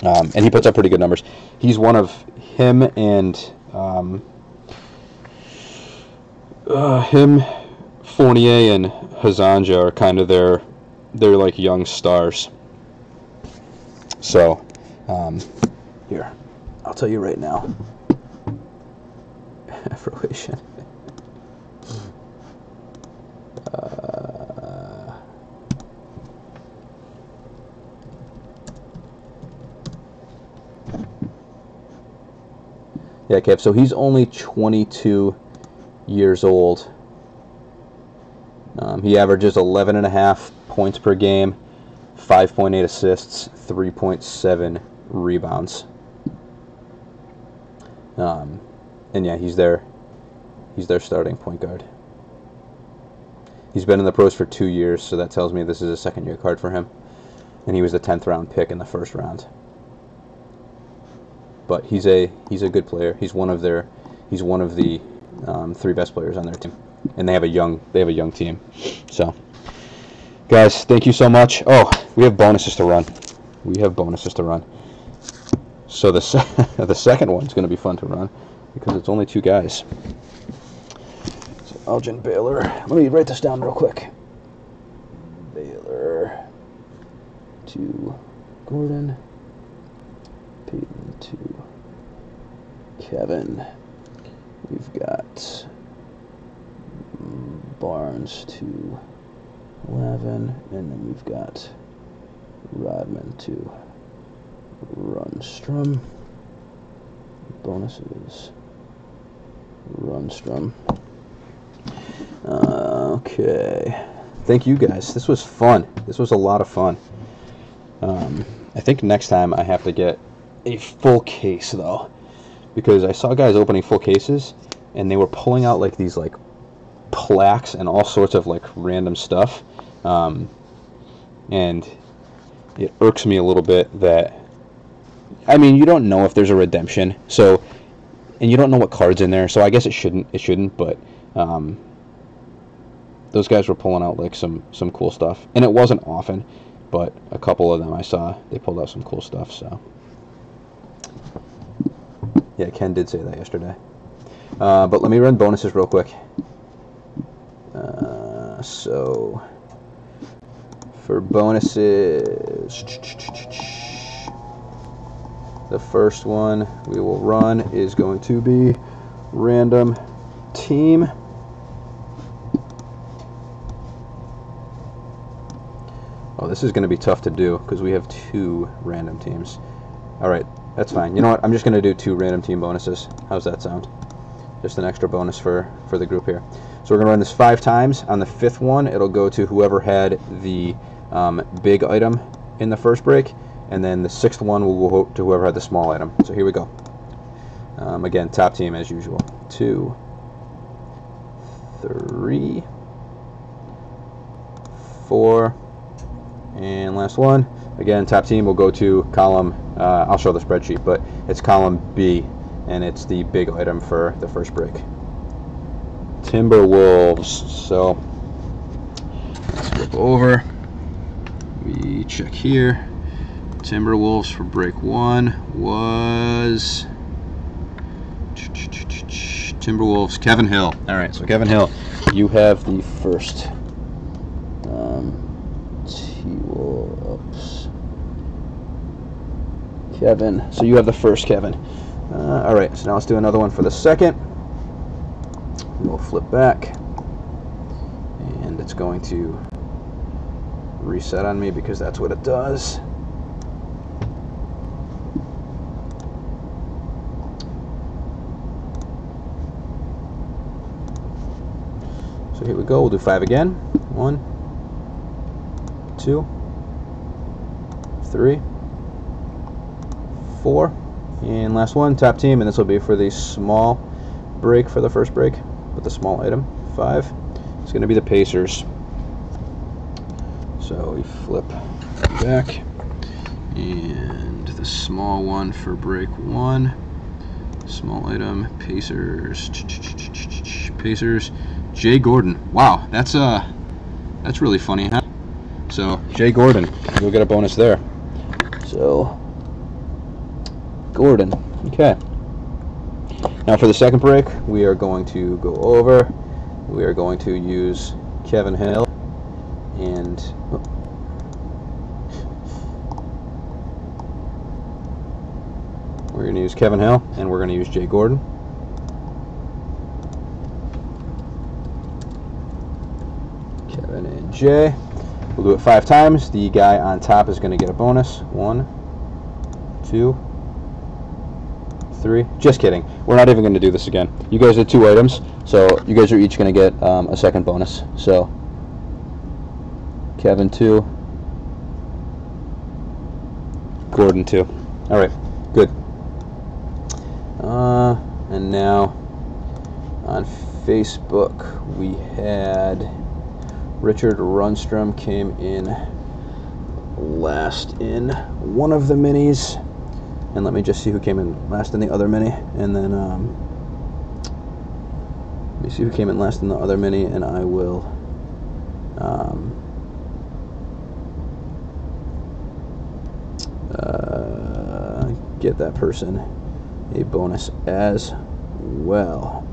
And he puts up pretty good numbers. He's one of him and Fournier and Hazanja are kind of their like young stars. So here, I'll tell you right now. Croatian. Yeah, Kev, so he's only 22 years old. He averages 11.5 points per game, 5.8 assists, 3.7 rebounds. And yeah, he's their starting point guard. He's been in the pros for 2 years, so that tells me this is a second-year card for him. And he was the 10th round pick in the first round. But he's a good player. He's one of the 3 best players on their team, and they have a young team. So, guys, thank you so much. Oh, we have bonuses to run. So the second one's going to be fun to run because it's only 2 guys. So Elgin Baylor. Let me write this down real quick. Baylor to Gordon. Peyton to Kevin. We've got Barnes to Lavin, and then we've got Rodman to Rundstrom. Bonuses. Rundstrom. Okay. Thank you guys. This was fun. This was a lot of fun. I think next time I have to get a full case though, because I saw guys opening full cases and they were pulling out like these like plaques and all sorts of like random stuff, and it irks me a little bit that, I mean, you don't know if there's a redemption, so, and you don't know what card's in there, so I guess it shouldn't, but those guys were pulling out like some cool stuff, and it wasn't often, but a couple of them I saw, they pulled out some cool stuff. So yeah, Ken did say that yesterday. But let me run bonuses real quick. So for bonuses, the first one we will run is going to be random team. Oh, this is going to be tough to do because we have 2 random teams. Alright, that's fine. You know what? I'm just going to do 2 random team bonuses. How's that sound? Just an extra bonus for the group here. So we're going to run this 5 times. On the 5th one, it'll go to whoever had the big item in the first break. And then the 6th one will go to whoever had the small item. So here we go. Again, top team as usual. 2, 3, 4, and last one. Again, top team will go to column, I'll show the spreadsheet, but it's column B, and it's the big item for the first break. Timberwolves. So let's flip over. We check here. Timberwolves for break 1 was Timberwolves, Kevin Hill. All right, so Kevin Hill, you have the first. T-Wolves. Kevin. So you have the first, Kevin. All right, so now let's do another one for the second. We'll flip back, and it's going to reset on me because that's what it does. So here we go. We'll do 5 again. 1, 2, 3, 4, and last one, top team, and this will be for the small break for the first break with the small item. 5. It's going to be the Pacers. So we flip back, and the small one for break 1, small item, Pacers. Pacers, Jay Gordon. Wow, that's really funny, huh? So Jay Gordon, you'll get a bonus there. So Gordon, okay. Now for the second break, we are going to go over. We are going to use Kevin Hill, and we're going to use Kevin Hill, and we're going to use Jay Gordon. Kevin and Jay. We'll do it 5 times. The guy on top is going to get a bonus. 1, 2, 3. Just kidding. We're not even going to do this again. You guys did 2 items, so you guys are each going to get a second bonus. So Kevin 2, Gordon too. All right, good. And now on Facebook we had Richard Runstrom came in last in one of the minis, and let me just see who came in last in the other mini, and then let me see who came in last in the other mini, and I will get that person a bonus as well.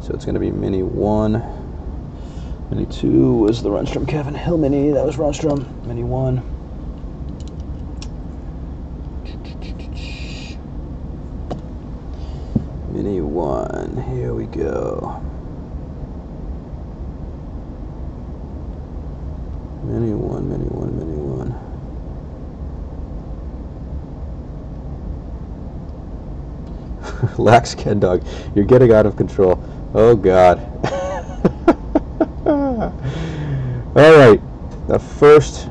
So it's going to be mini 1. Mini 2 was the Runstrom Kevin Hill mini. That was Runstrom. Mini 1. Mini 1. Here we go. Mini 1, Mini 1, Mini 1. Lax Ken Dog, you're getting out of control. Oh God. All right, the first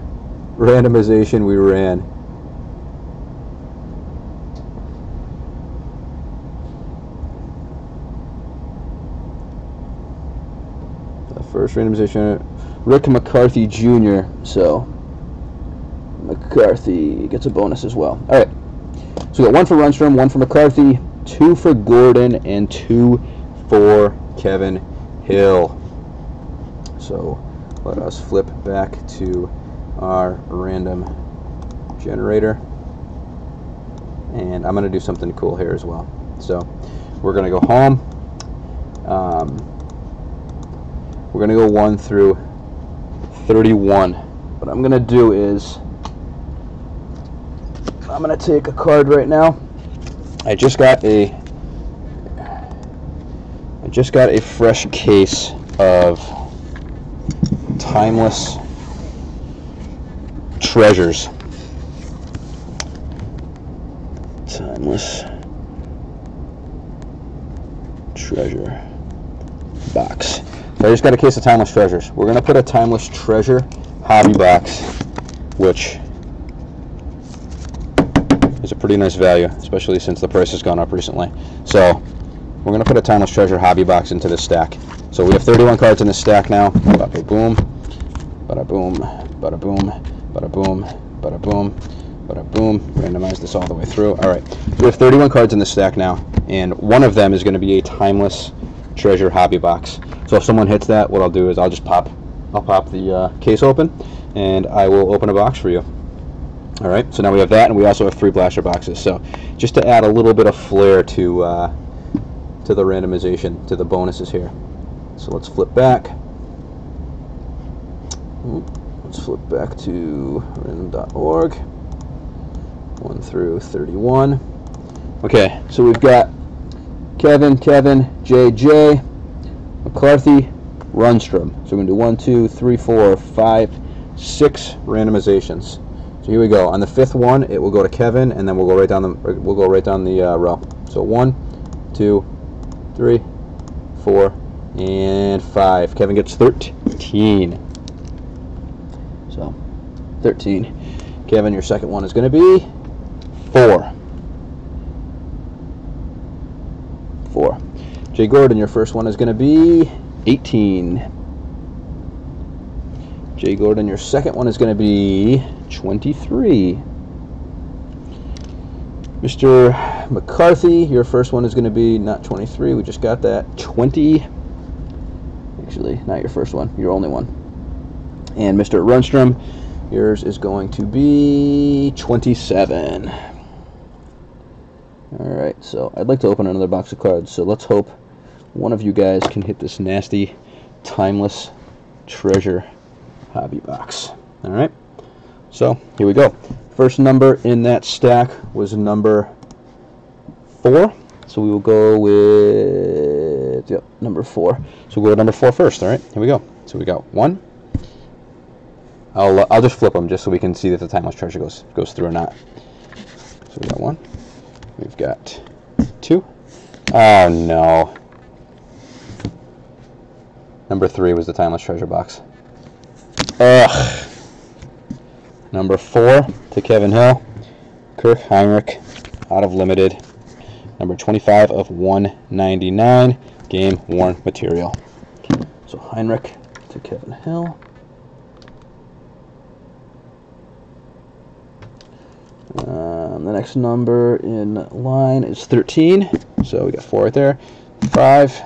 randomization we ran. The first randomization, Rick McCarthy Jr. So McCarthy gets a bonus as well. All right, so we got 1 for Runstrom, 1 for McCarthy, 2 for Gordon, and 2 for Kevin Hill. So let us flip back to our random generator, and I'm going to do something cool here as well. So we're going to go home. We're going to go 1 through 31. What I'm going to do is I'm going to take a card right now. I just got a fresh case of Timeless Treasures. Timeless Treasure box. So I just got a case of Timeless Treasures. We're going to put a Timeless Treasure hobby box, which is a pretty nice value, especially since the price has gone up recently. So we're going to put a Timeless Treasure hobby box into this stack. So we have 31 cards in this stack now. Bada boom, bada boom, bada boom, bada boom, bada boom, bada boom. Randomize this all the way through. All right, we have 31 cards in this stack now, and one of them is going to be a Timeless Treasure hobby box. So if someone hits that, what I'll do is I'll pop the case open, and I will open a box for you. All right, so now we have that, and we also have 3 blaster boxes. So just to add a little bit of flair to the randomization, to the bonuses here. So let's flip back. Let's flip back to random.org. 1 through 31. Okay, so we've got Kevin, JJ, McCarthy, Runstrom. So we're going to do 1, 2, 3, 4, 5, 6 randomizations. So here we go. On the 5th one, it will go to Kevin, and then we'll go right down the row. So 1, 2, 3, 4, and 5. Kevin gets 13. So 13. Kevin, your second one is going to be 4. 4. Jay Gordon, your first one is going to be 18. Jay Gordon, your second one is going to be 23. Mr. McCarthy, your first one is going to be not 23. We just got that. 20. Actually, not your first one. Your only one. And Mr. Runstrom, yours is going to be 27. Alright, so I'd like to open another box of cards. So let's hope one of you guys can hit this nasty Timeless Treasure hobby box. Alright, so here we go. First number in that stack was number 4. So we will go with number 4. So we'll go with number 4 first. Alright, here we go. So we got 1. I'll just flip them just so we can see that the Timeless Treasure goes through or not. So we got 1. We've got 2. Oh no. Number 3 was the Timeless Treasure box. Ugh. Number 4 to Kevin Hill. Kirk Heinrich, out of limited, number 25 of 199, game worn material. So Heinrich to Kevin Hill. The next number in line is 13, so we got 4 right there. 5,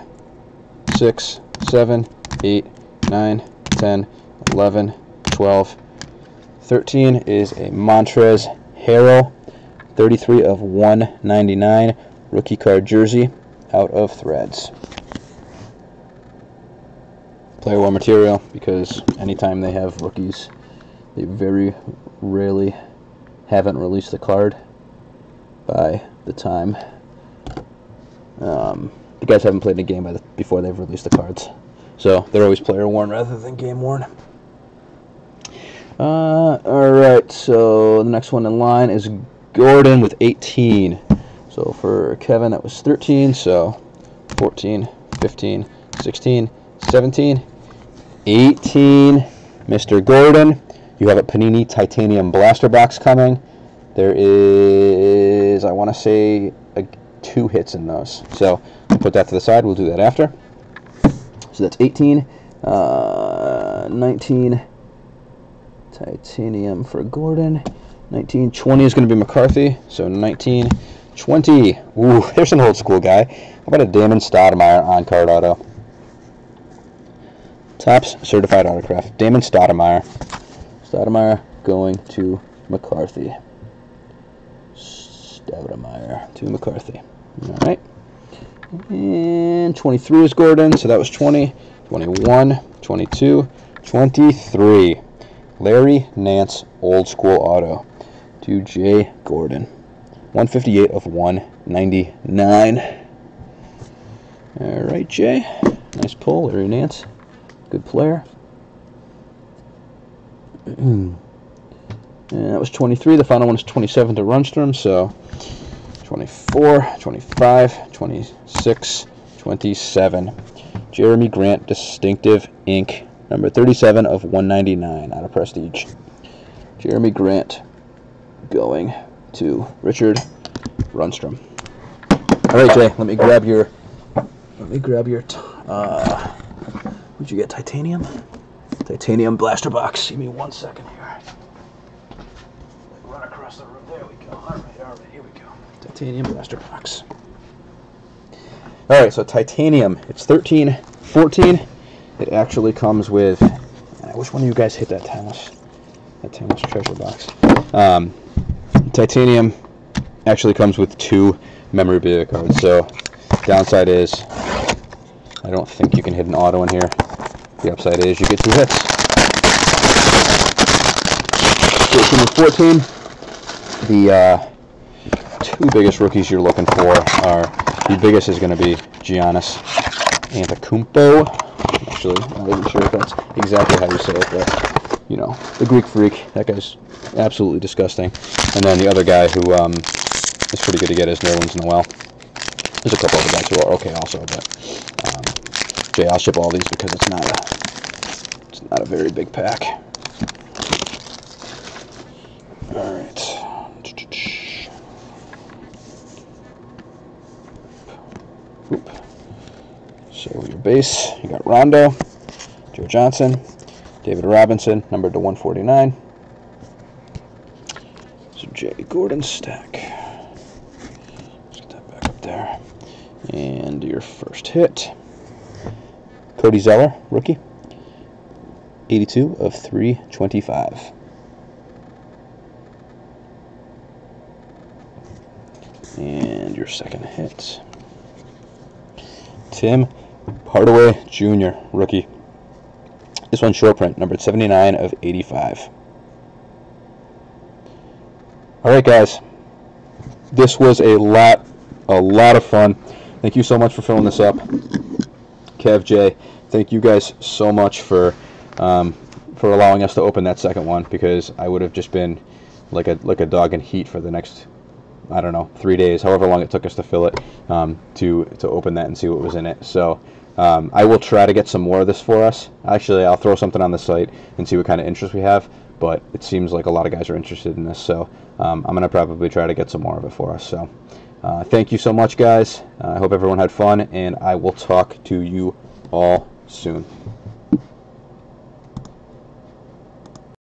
6, 7, 8, 9, 10, 11, 12. 13 is a Montrez Harrell, 33 of 199, rookie card jersey, out of Threads. Player worn material, because anytime they have rookies, they very rarely haven't released the card by the time the guys haven't played in a game before they've released the cards. So they're always player worn rather than game worn. Alright, so the next one in line is Gordon with 18. So for Kevin, that was 13, so 14, 15, 16, 17, 18. Mr. Gordon, you have a Panini Titanium Blaster Box coming. There is, I want to say, 2 hits in those. So we'll put that to the side. We'll do that after. So that's 18. 19. Titanium for Gordon. 19. 20 is going to be McCarthy. So 19. 20. Ooh, there's an old school guy. How about a Damon Stoudemire on-card auto? Topps certified autograph. Damon Stoudemire. Stoudemire going to McCarthy. Stoudemire to McCarthy. All right. And 23 is Gordon, so that was 20. 21, 22, 23. Larry Nance old school auto to Jay Gordon. 158 of 199. All right, Jay. Nice pull, Larry Nance. Good player. And that was 23. The final one is 27 to Rundstrom, so 24, 25, 26, 27. Jeremy Grant Distinctive Ink, number 37 of 199 out of Prestige. Jeremy Grant going to Richard Rundstrom. All right, Jay, let me grab your what'd you get, Titanium? Titanium Blaster Box. Give me 1 second here. Run across the room. There we go. All right, here we go. Titanium Blaster Box. All right, so Titanium. It's 13, 14. It actually comes with. I wish one of you guys hit that Timeless treasure box. Titanium actually comes with 2 memorabilia cards. So downside is I don't think you can hit an auto in here. The upside is you get 2 hits. 13 and 14. The 2 biggest rookies you're looking for are, the biggest is going to be Giannis Antetokounmpo. Actually, I'm not even sure if that's exactly how you say it, but, you know, the Greek freak. That guy's absolutely disgusting. And then the other guy who is pretty good to get is Nerlens Noel. There's a couple other guys who are okay also, but Jay, I'll ship all these because it's not a very big pack. All right. Oop. So your base, you got Rondo, Joe Johnson, David Robinson, numbered to 149. So Jay Gordon stack. Let's get that back up there. And your first hit. Cody Zeller, rookie. 82 of 325. And your second hit. Tim Hardaway Jr., rookie. This one's short print, numbered 79 of 85. All right, guys. This was a lot of fun. Thank you so much for filling this up. Kev, Jay, thank you guys so much for allowing us to open that second one, because I would have just been like a dog in heat for the next, I don't know, 3 days, however long it took us to fill it, to open that and see what was in it. So I will try to get some more of this for us. Actually, I'll throw something on the site and see what kind of interest we have. but it seems like a lot of guys are interested in this, so I'm going to probably try to get some more of it for us. So thank you so much, guys. I hope everyone had fun, and I will talk to you all soon.